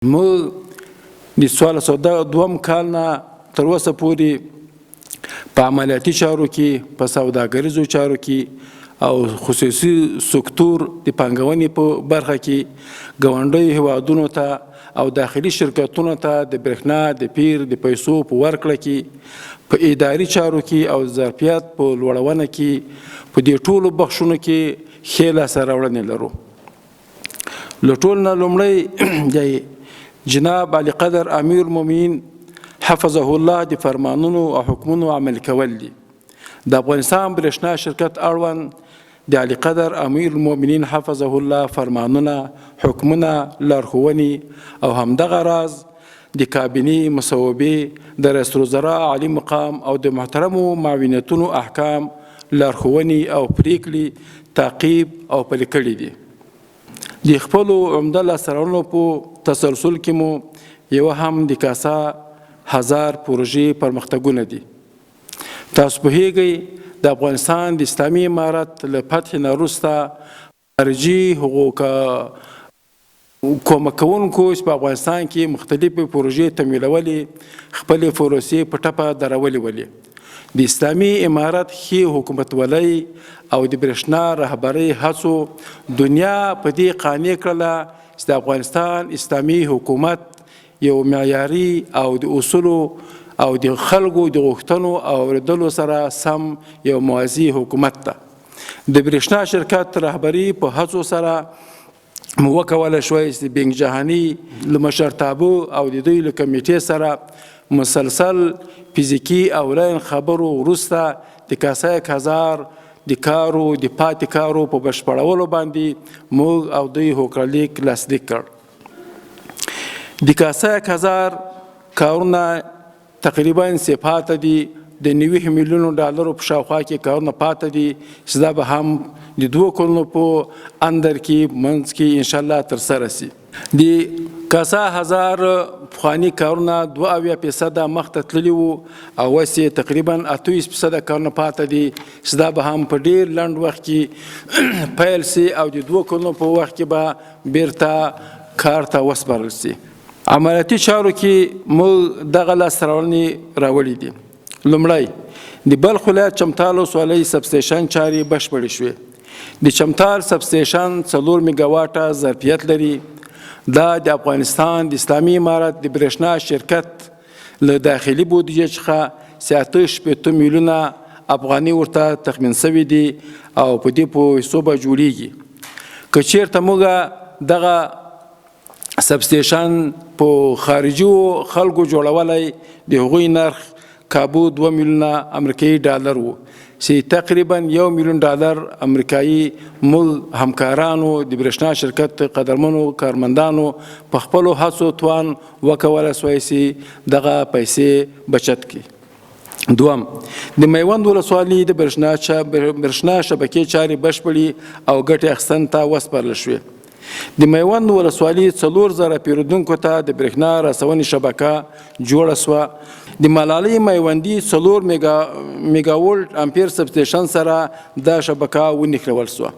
موږ د 1402 کال نه تر اوسه پورې په عملیاتي چارو کې په سوداګریزو چارو کې او خصوصي سکتور د پانګونې په برخه کې ګاونډیو هیوادونو ته او داخلي شرکتونو ته د برېښنا د پیر د پیسو په ورکړه کې په اداري چارو کې او ظرفیت په لوړونه کې په دې ټولو بخشونو کې ښې لاسته راوړنې لرو. له ټول نه لومړی جناب علي قدر امیر المؤمنین حفظه الله د فرمانونو او حکمونو عمل کول دي. د افغانستان برېښنا شرکت اړوند د علي قدر امیر المؤمنین حفظه الله فرمانونه، حکمونه، لارښوونې او همدغه راز د کابینې مصوبې د رئیس الوزرا عالي مقام او د محترمو معاونیتونو احکام، لارښوونې او پریکړې تعقیب او پلي کړي دي. د خپلو عمده لاسته راوړنو په تسلسل کې مو یوه هم د کاسا هزار پروژې پرمختګونه دي. تاسو پوهیږئ د افغانستان د اسلامي امارت له فتح نه وروسته خارجي هغو کومک کوونکو چې په افغانستان کې مختلفې پروژې تمویلولې خپلې پروسې په ټپه درولې ولې. د اسلامي امارت ښې حکومتولۍ او د برېښنا رهبرۍ هڅو دنیا په دې قانع کړله چې د افغانستان اسلامي حکومت یو معیاري او د اصولو او د خلکو د غوښتنو او اورېدلو سره سم یو موازي حکومت ده. د برېښنا شرکت رهبري په هڅو سره مو وکولی شوی چې بینګ جهاني له مشرتابه او د دوی له کمیټې سره مسلسل فزیکي او لاین خبرو وروسته د کاسا یک هزار د کارو د پاتې کارو په بشپړولو باندې موږ او دوی هوکړلیک لاسلیک کړ. د کاسا یک هزار کارونه تقریبا صفات دي د 90 میلیونو ډالرو په شاوخوا کې کارونه پاته دي چې دا به هم د 2 کلونو په اندر کې منځ کې انشاءالله ترسره سي. د کاسا هزار پخواني کارونه 82% مخته تللي وو او اوس یې تقریبا 28% کارونه پاته دي چې دا به هم په ډېر لنډ وخت کې پیل سي او د 2 کلونو په وخت کې به بیرته کار ته وسپارل سي. عملیاتي چارو کې موږ دغه لاسته راوړنې راوړي دي. لومړی د بلخ ولایت چمتال ولسوالۍ سبسټیشن چارې بشپړې شوې. د چمتال سبسټیشن 4 میګاواټه ظرفیت لري. دا د افغانستان د اسلامي امارت د برېښنا شرکت له داخلي بودیجې څخه 68 میلیونه افغاني ورته تخمین شوي دي او په دې پیسو به جوړیږي. که چیرته موږ دغه سبسټیشن په خارجي خلکو جوړولی د هغوی نرخ کابو 2 میلیونه امریکایي ډالر وو چې تقریبا 1 میلیون ډالر امریکایي موږ همکارانو د برېښنا شرکت قدرمنو کارمندانو په خپلو هڅو توان وکولی سوی چې دغه پیسې بچت کړي. دوم، د میوند ولسوالۍ د برېښنا شبکې چارې بشپړې او ګټې اخیستنې ته وسپارل شوې. د میوند ولسوالۍ 4000 پیرودونکو ته د برېښنا رسونې شبکه جوړه سوه. د ملالۍ میوندي 4 میګاولټ امپیر سبسټیشن سره دا شبکه ونښلول سوه.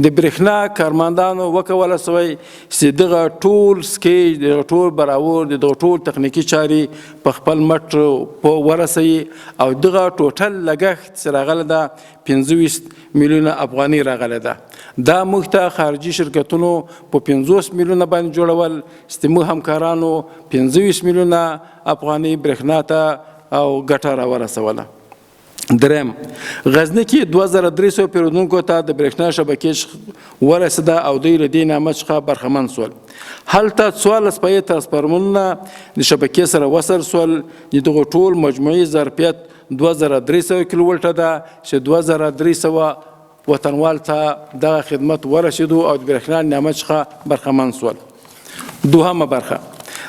د برېښنا کارمندانو وکولی سوی چې دغه ټول سکیج، دغه ټول براور، دغه ټول تخنیکي چارې په خپل مټ ورسوي او دغه ټوټل لګښت چې راغلی ده 25 میلیونه افغانۍ راغلی ده. دا موږ ته خارجي شرکتونو په 50 میلیونه باندې جوړول چې موږ همکارانو 25 میلیونه افغانۍ برېښنا ته او ګټه راورسوله. دریم، غزني کې 2300 پیرودونکو ته د برېښنا شبکې ورسېده او دوی له دې نعمت څخه برخمن سول. هلته 14 پایې ترانسفارمرونه د شبکې سره وصل سول. د دغو ټول مجموعي ظرفیت 2300 کیلو ولټه ده چې 2300 وطنوال ته دغه خدمت ورسېدو او د برېښنا نعمت څخه برخمن سول. دوهمه برخه،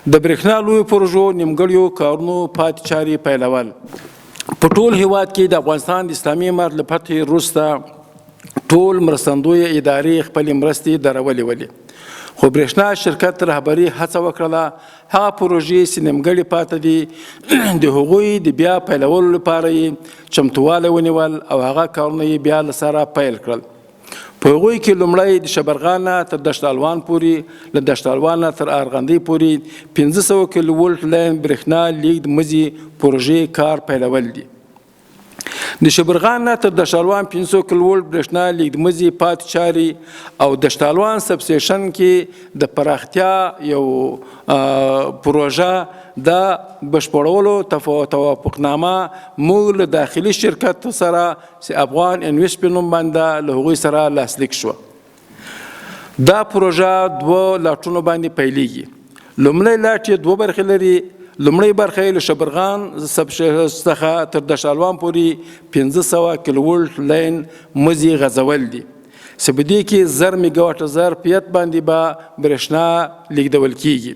د برېښنا لویو پروژو نیمګړیو کارونو پاتې چارې پیلول. په ټول هیواد کې د افغانستان د اسلامي امارت له فتح وروسته ټول مرستندویه ادارې خپلې مرستې درولې ولې، خو برېښنا شرکت رهبري هڅه وکړله هغه پروژې چې نیمګړې پاتې دي د هغوی د بیا پیلولو لپاره یې چمتووالی ونیول او هغه کارونه یې بیا له سره پیل کړل. په هغوی کې لومړی د شبرغان نه تر دشت الوان پورې، له دشت الوان نه تر ارغندې پورې 1500 کیلو ولټ لاین برېښنا لیږد مزي پروژې کار پیلول دي. د شبرغان نه تر دشت الوان 500 کیلو ولټ برېښنا لیږد مزي پاتې چارې او دشت الوان سب سټیشن کې د پراختیا یو پروژه د بشپړولو توافقنامه موږ له داخلي شرکت سره چې افغان انویسټ په نوم باندې له هغوی سره لاسلیک شوه. دا پروژه 2 لاټونو باندې پیلیږي. لومړی لاټ یې 2 برخې لري. لومړی برخه یې له شبرغان څخه تر دشت الوان پورې 1500 کیلو ولټ لاین مزي غځول دي چې په دې کې 1000 میګاواټه ظرفیت باندې به برېښنا لیږدول کیږي.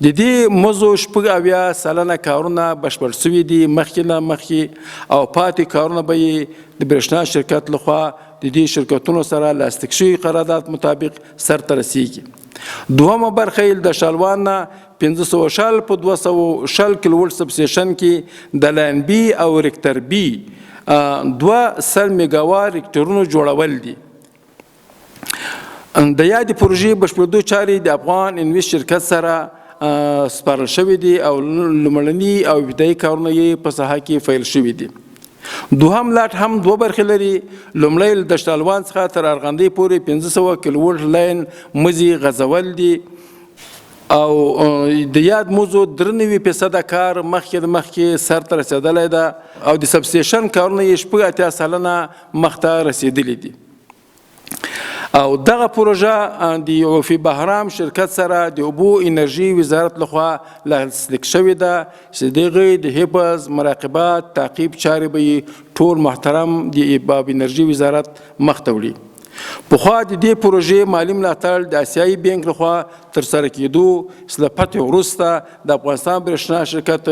د دې مزو 80 سلنه کارونه بشپړ شوي دي مخکې او پاتې کارونه به یې د برېښنا شرکت لخوا د دې شرکتونو سره لاسلیک شوي قرارداد مطابق سرته رسیږي. دوهمه برخه یې د دشت الوان نه 500 په 200 کیلو ولټ سب سټیشن کې د لاین بي او ریکټر بي 200 میګاوات ریکټرونو جوړول دي. د یادې پروژې بشپړېدو چارې د افغان انویسټ شرکت سره سپارل شوي دي او لومړني او ابتدایي کارونه یې په ساحه کې پیل شوي دي. دوهم لاټ هم 2 برخې لري. لومړی له دشت الوان څخه تر ارغندې پورې 500 کیلو ولټ لاین مزي غځول دي او د یاد موضوع 93% کار مخکې سرته رسېدلی ده او د سب سټیشن کارونه یې 80 سلنه مخته رسېدلي دي. او دغه پروژه د یوفي بهرام شرکت سره د اوبو انرژي وزارت لخوا لاسلیک شوې ده چې د هغې د حفظ مراقبت تعقیب چارې به ټول محترم د آب انرژي وزارت مخته وړي. پخوا د دې پروژې مالي ملاتړ د آسیایي بانک لخوا ترسره کېدو له فتح وروسته د افغانستان برېښنا شرکت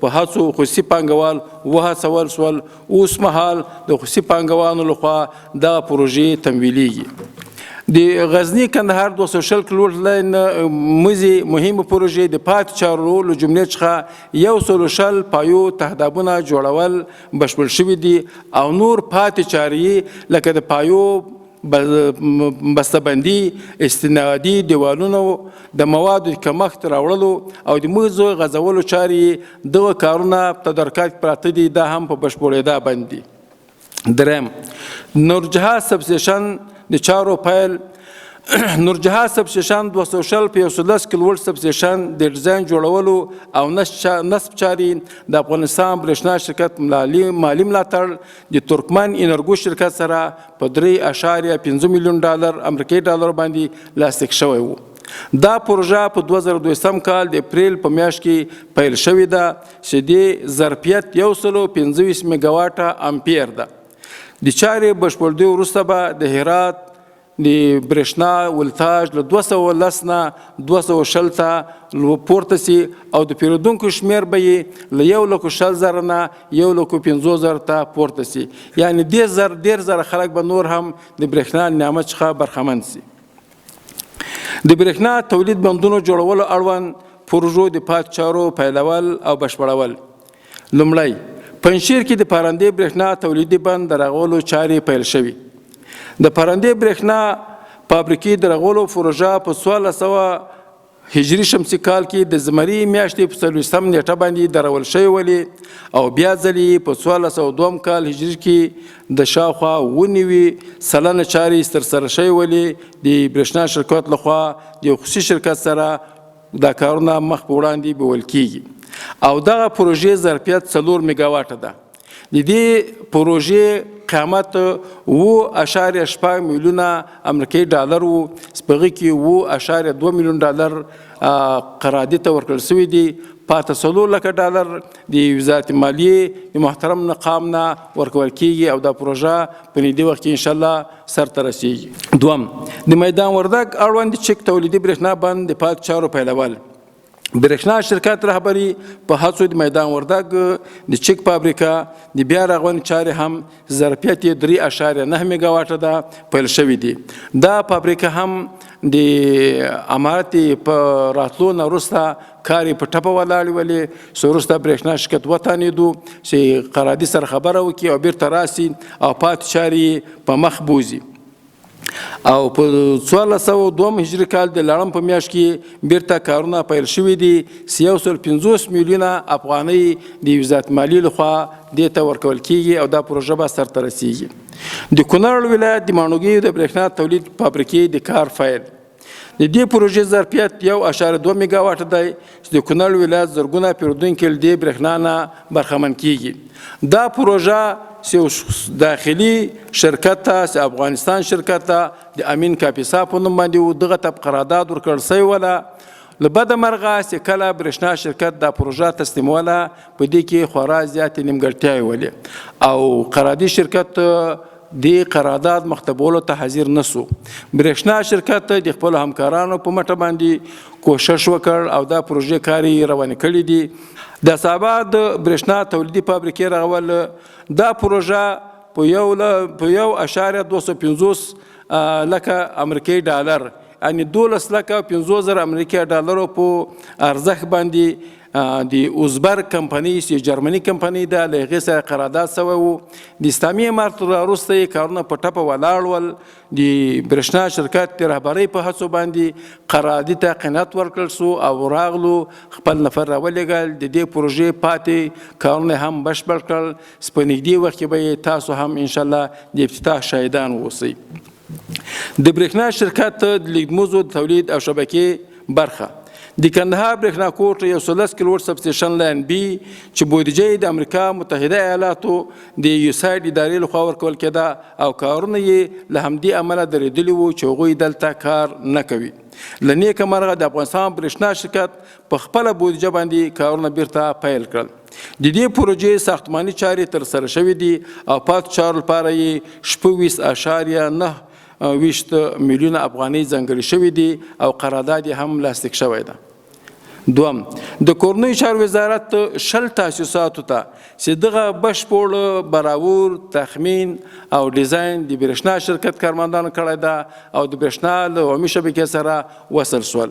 په هڅو خصوصي پانګوال وهڅول شول. اوس مهال د خصوصي پانګوالانو لخوا دغه پروژې تمویلیږي. د غزني کندهار 200 کیلو ولټ لاین مزي مهمه پروژې د پاتې چارو له جملې څخه 100 پایو تهدابونه جوړول بشپړ شوي دي او نور پاتې چارې لکه د پایو بسته‌بندي، استنادي دیوالونو، د موادو کمښت راوړلو او د مزو غځولو چارې دغه کارونه په تدارکات پراته دي. دا هم په بشپړېدا باندې. دریم نورجهاز سب سټیشن د چارو پیل. نورجهاز سب سټیشن 200 په 110 کیلو ولټ سب سټیشن د ډیزاین جوړولو او نصب چارې د افغانستان برېښنا شرکت مالي ملاتړ د ترکمن انرګو شرکت سره په 3.5 میلیون ډالر امریکایي ډالر باندې لاسلیک شوی و. دا پروژه په 2022 کال د اپریل په میاشت کې پیل شوې ده چې د ظرفیت 125 میګاواټه امپیر ده. د چارې بشپړېدو وروسته به د هرات د برېښنا ولتاژ له 210 نه 220 ته پورته سي او د پیرودونکو شمیر به یې له 1,60,000 نه 1,50,000 ته پورته سي. یعنې 10,000 خلک به نور هم د برېښنا نعمت څخه برخمن سي. د برېښنا تولید بندونو جوړولو اړوند پروژو د پاتې چارو پیلول او بشپړول. لومړی پنجشیر کې د پارندې برېښنا تولیدي بند د رغولو چارې پیل شوي. د پارندې برېښنا فابریکې د رغولو پروژه په 1600 هجري شمسي کال کې د زمري میاشتې په 24 نیټه باندې درول شوې ولې او بیا ځلې په 1602 کال هجري کې د شاوخوا 90 سلنه چارې ترسره شوې ولې د برېښنا شرکت لخوا د خصوصي شرکت سره دا کارونه مخ په وړاندې بیول کیږي او دغه پروژې ظرفیت 4 میګاواټه ده. د دې پروژې قیمت 7.8 میلیونه امریکایي ډالر و چې په هغې کې 7.2 میلیون ډالر قرارداد ته ورکړل شوي دي. پاته 4 لکه ډالر د وزارت مالیې د محترم مقام نه ورکول کیږي او دا پروژه په نږدې وخت کې انشاءالله سرته رسیږي. دوم د میدان وردګ اړوند چک تولیدي برېښنا بند د پاتې چارو پیلول. برېښنا شرکت رهبري په هڅو د میدان وردګ د چک فابریکه د بیا رغونې چارې هم ظرفیت 3.9 میګاواټه ده پیل شوي دي. دا فابریکه هم د امارت په راتلو نه وروسته کار یې په ټپه ولاړې ولې چې وروسته برېښنا شرکت وتانېدو چې قرارداد سره خبره وکړي او بیرته راسي او پاتې چارې په مخ بوځي. او په 1402 هجري کال د لړم په میاشت کې بیرته کارونه پیل شوي دي چې 150 میلیونه افغانۍ د وزارت مالیې لخوا دې ته ورکول کیږي او دا پروژه به سرته رسیږي. د کونړ ولایت د ماڼوګي د برېښنا تولید فابریکې د کار فایل د دې پروژې ظرفیت 1.2 میګاواټ دی چې د کونړ ولایت زرګونه پیرودونکي له دې برېښنا نه برخمن کیږي. دا پروژه داخلي شرکت ته افغانستان شرکت ته د امین کاپیسا په نوم باندې دغه ته قرارداد ورکړل سوی وله. له بده مرغه چې کله برېښنا شرکت دا پروژه تسلیموله په دې کې خورا زیاتې نیمګړتیاوې ولې او قراردادي شرکت د قرارداد مختبولو ته حاضر نسو. برېښنا شرکت د خپل همکارانو په مټه باندې کوشش وکړ او دا پروژې کاري روانې کړي دي. د اسعاباد برېښنا تولیدي فابریکې رغول دا پروژه په 1.250 لکه امریکایي ډالر یعنی 12,50,000 امریکایي ډالرو په ارزښت باندې د اوزبر کمپنۍ چې جرمني کمپنۍ ده له هغې سره قرارداد سوی و. د اسلامي امارت وروسته یې کارونه په ټپه ولاړ ول. د برېښنا شرکت د رهبرۍ په هڅو باندې قراردادي ته قناعت ورکړل سو او راغلو خپل نفر راولېږل. د دې پروژې پاتې کارونه هم بشپړ کړل. په نږدې وخت کې به تاسو هم انشاءالله د افتتاح شاهدان اوسئ. د برېښنا شرکت د لیږدمزو تولید او شبکې برخه د کندهار برېښنا کوټ 110 کیلووټ سبسټیشن لاین بي چې بودیجه د امریکا متحده ایالاتو د یوساید ادارې لخوا ورکول کېده او کارونه یې له همدې امله درېدلي وو چې هغوی دلته کار نه کوي. له نیکه مرغه د افغانستان برېښنا شرکت په خپله بودیجه باندې کارونه بیرته پیل کړل. د دې پروژې ساختماني چارې ترسره شوې دي او پاتې چارو لپاره یې 26.9 میلیونه افغانۍ ځانګړې شوې دي او قرارداد یې هم لاسلیک شوی ده. دوم د کورنیو چارو وزارت 20 تاسیساتو ته چې دغه بشپړ براور تخمین او ډیزاین د برېښنا شرکت کارمندانو کړی ده او د برېښنا له عمومي شبکې سره وصل شول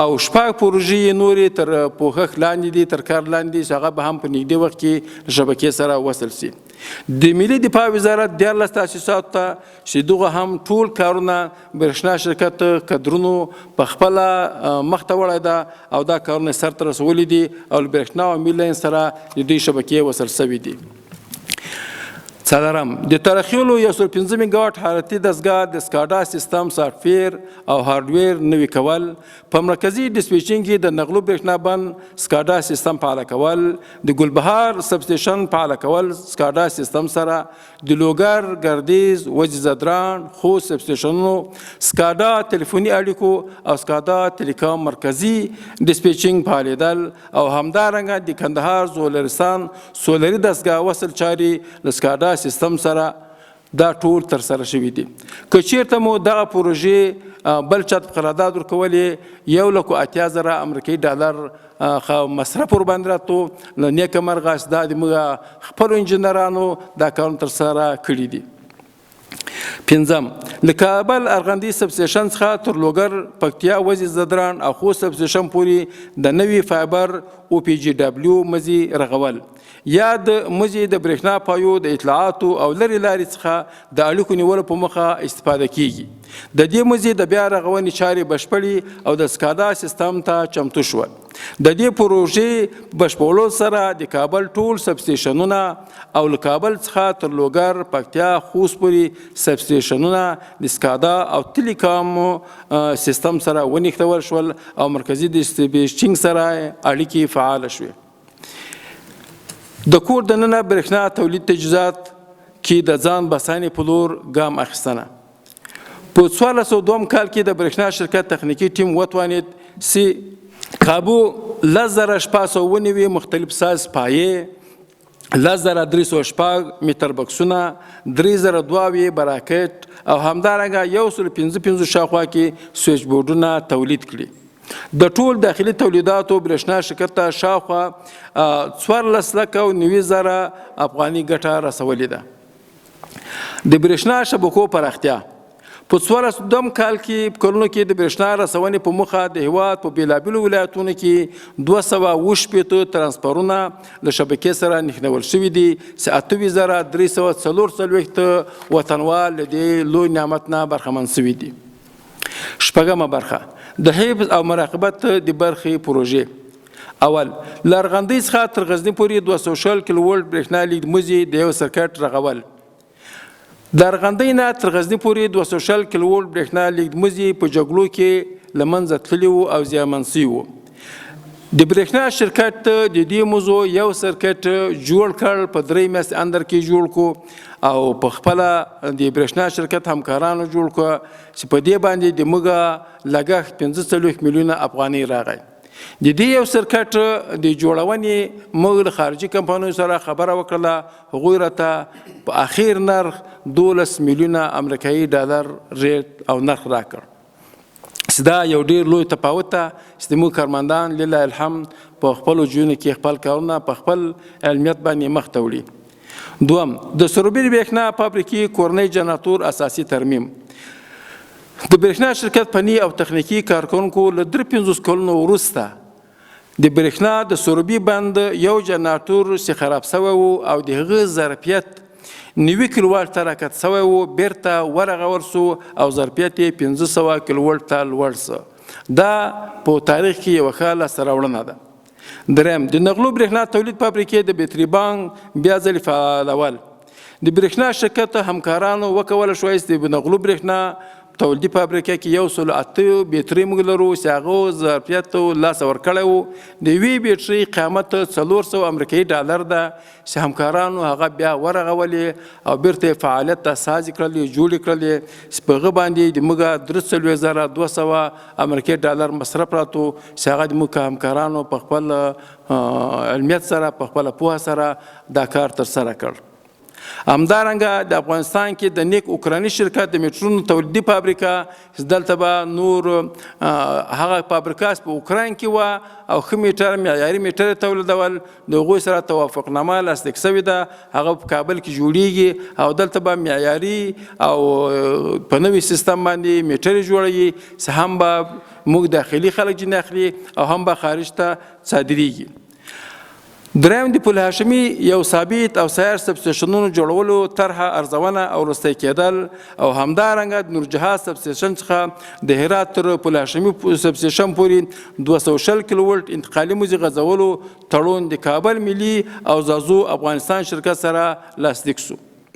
او 6 پروژې نورې تر پوښښ لاندې دي تر کار لاندې چې هغه به هم په نږدې وخت کې شبکې سره وصل شي. د ملي دفاع وزارت 14 تاسیساتو ته چې دغه هم ټول کارونه برېښنا شرکت کدرونو په خپله مخته وړی ده او دا کارونه سرته رسولي دي او له برېښنا او ملي لاین سره د دوی شبکې وصل شوي دي. څلورم د ترخیلو 115 میګاواټ حرارتي دستګاه د سکاډا سیستم سافټویر او هارډویر نوي کول په مرکزي ډسپیچینګ کې د نقلو برېښنا بند سکاډا سیستم فعاله کول د ګلبهار سبسټیشن فعاله کول سکاډا سیستم سره د لوګر ګردیز وجزدران خوست سبسټیشنونو سکاډا ټلیفوني اړیکو او سکاډا ټیلیکام مرکزي ډسپیچینګ فعالېدل او همدارنګه د کندهار زولرستان سولري دستګاه وصل چارې له سکاډا سیستم سره دا ټول ترسره شوي دي. که چیرته مو دغه پروژې بل چا ته قرارداد ورکولې 1,80,000 امریکایي ډالر مصرف ورباندې راتلو له نیکه مرغه دا د موږ خپلو انجینرانو دا کارونه ترسره کړي دي. پنځم له کابل ارغندې سبسټیشن څخه تر لوګر پکتیا وزیزدران او خوست سبسټیشن پورې د نوي فایبر OPGW مزي رغول یا د مزي د برېښنا پایو د اطلاعاتو او لرې لارې څخه د اړیکو نیولو په موخه استفاده کیږي. د دې مزي د بیا رغونې چارې بشپړې او د سکاډا سیستم ته چمتو شول. د دې پروژې بشپړولو سره د کابل ټول سبسټیشنونه او له کابل څخه تر لوګر پکتیا خوست پورې سبسټیشنونه د سکاډا او ټیلیکام سیستم سره ونښتول شول او مرکزي ډسټریبیوشن سره اړیکې فعال شوې. د کور دننه برېښنا تولید تجهیزات کې د ځان بسانې په لور ګام اخیستنه. په 1402 کال کې د برېښنا شرکت تخنیکي ټیم وتوانید چې کابو 10,609 مختلف ساز پایې 10,306 میټر بکسونه 3,002 براکټ او همدارنګه 155 شاوخوا کې سویچ بورډونه تولید کړي. د ټول داخلي تولیداتو برېښنا شرکت ته شاوخوا 14,90,000 افغاني ګټه رسولې ده. د برېښنا شبکو پراختیا په 1402 کال کې په کلونو کې د برېښنا رسونې په موخه د هېواد په بېلابېلو ولایتونو کې 228 ترانسفارونه له شبکې سره نښلول شوي دي چې 8344 وطنوال له دې لوی نعمت نه برخمن شوي دي. شپږمه برخه د حفظ او مراقبت د برخې پروژې. اول له ارغندۍ څخه تر غزني پورې 200 کیلو ولټ برېښنا لیږدمزي د یو سرکټ رغول. د ارغندۍ نه تر غزني پورې 200 کیلو ولټ برېښنا لیږدمزي په جګړو کې له منځه تللي وو او زیانمن شوي وو. د برېښنا شرکت د دې موضوع یو سرکټ جوړ کړ، په 3 میاشتې اندر کې جوړ کو او په خپله د برېښنا شرکت همکارانو جوړ کړه چې په دې باندې د موږ لګښت 45 میلیونه افغانۍ راغی. د دې یو سرکټ د جوړونې موږ له خارجي کمپنیو سره خبره وکړله، هغوی راته په اخیر نرخ 12 میلیونه امریکایي ډالر ریټ او نرخ راکړ. دا یو ډیر لوی تفاوت ده چې زموږ کارمندان لله الحمد په خپلو ژوندونو کې خپل کارونه په خپل علمیت باندې مخ ته وړي. دوم د سروبي برېښنا فابریکې کورنۍ جنراتور اساسي ترمیم. د برېښنا شرکت فني او تخنیکي کارکونکو له 53 کلونو وروسته د برېښنا د سروبي بند یو جنراتور چې خراب شوی و او د هغه ظرفیت 90 کیلو والټ ته راکت شوی و، بیرته ورغول سو او ظرفیت یې 500 کیلو والټ ته لوړ سو. دا په تاریخ کې یوه ښه لاسته راوړنه ده. دریم د نغلو برېښنا تولید فابریکې د بیټري بانک بیا ځلې فعالول. د برېښنا شرکت همکارانو وکولی شوای چې د نغلو برېښنا تولیدي فابریکه کې 108 بیټرۍ موږ لرو چې هغه ظرفیت لاسه ورکړی و. د یوې بیټرۍ قیمت 400 امریکایي ډالر ده چې همکارانو هغه بیا ورغولې او بیرته فعالیت ته سازي کړلې، جوړې کړلې چې په هغه باندې د موږ 43,200 امریکایي ډالر مصرف راتو چې هغه د موږ همکارانو په خپل علمیت سره په خپله پوهه سره دا کار ترسره کړ. همدارنګه د افغانستان کې د نیک اوکراني شرکت د میټرونو تولیدي فابریکه چې دلته به نور هغه فابریکاس په اوکراین کې وه او ښه میټر معیاري میټر تولیدول، د هغوی سره توافقنامه لاسلیک شوې ده، هغه په کابل کې جوړیږي او دلته به معیاري او په نوي سیستم باندې میټرې جوړوي چې هم به موږ داخلي خلک جنې اخلي او هم به خارج ته صادریږي. دریم د پل هاشمي یو ثابت او سیار سبسټیشنونو جوړولو طرحه ارزونه او وروستی کېدل او همدارنګه د نورجهاز سبسټیشن څخه د هرات تر پل هاشمي سبسټیشن پورې 200 کیلو ولټ انتقالي موزي غځولو تړون د کابل ملي او زازو افغانستان شرکت سره لاسلیک شو.